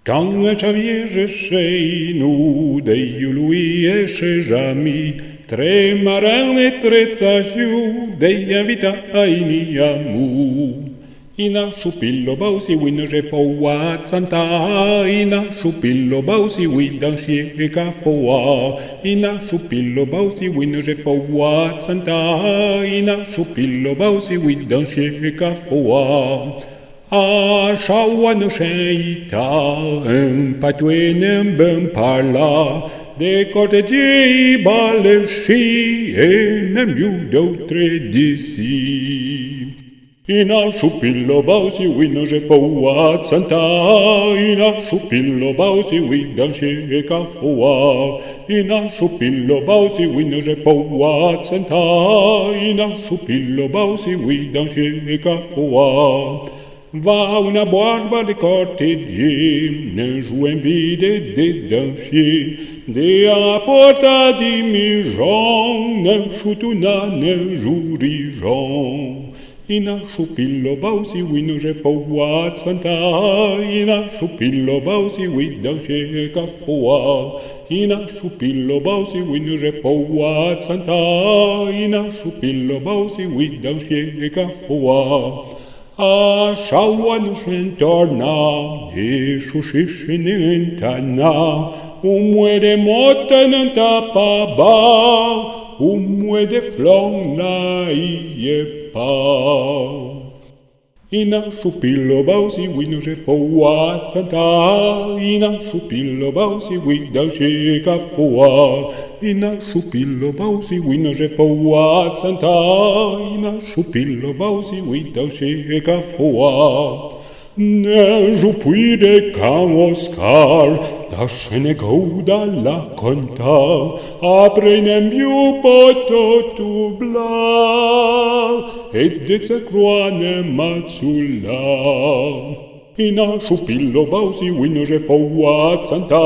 Quand j'avais chez nous des lui et chez Jamy, très marin et très sagiu, des invités à Iniamu. Ina chupillo bausi win je foa santa ina chupillo bausi win dan chie ka foa ina chupillo bausi win je foa santa ina chupillo bausi win dan chie ka foa a shawan cheita un patuenem ben parla de cortegi balesci e nem d'autre d'ici. Ina chupillo bausi win je foa santa ina chupillo bausi win dan che ka foa ina chupillo bausi win je foa santa ina chupillo bausi win dan che ka foa va una barba de cortegi ne jouen vide de danchi de a porta di mijon ne chutuna ne jurijon. Ina chupillo bausi win je foa santa ina chupillo bausi win dan che ka foa ina chupillo bausi win je foa santa ina chupillo bausi win dan che ka foa a shawan torna e shushishinintana muere motan tapaba muere flong la pa. Ina chupillo bausi win je foa santa ina chupillo bausi win dan che ka foa ina chupillo bausi win je foa santa ina chupillo bausi win dan che ka foa ne jupui de can Oscar da scene gouda la conta aprenem più poto tu bla et de se croane mazzula. Ina chupillo bausi win je foa santa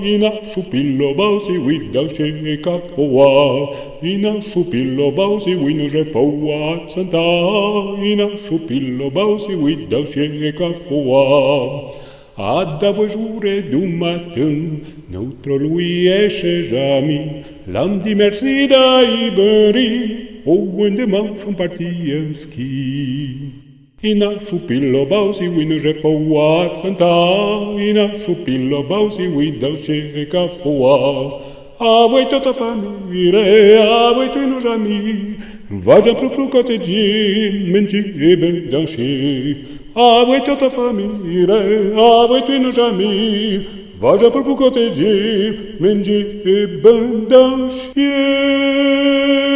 ina chupillo bausi win dan che ka foa ina chupillo bausi win je foa santa ina chupillo bausi win dan che ka foa. Ad avojure du matin notre lui et chez Jamy lundi merci d'Iberi au de manche on partit en ski. Ina chupillo bausi win je foa santa ina chupillo bausi win dan che ka foa a voi tota famille a voi tu nos amis vaja pro cotegi menci e ben dan che a voi tota famille a voi tu nos amis vaja pro cotegi menci e ben dan che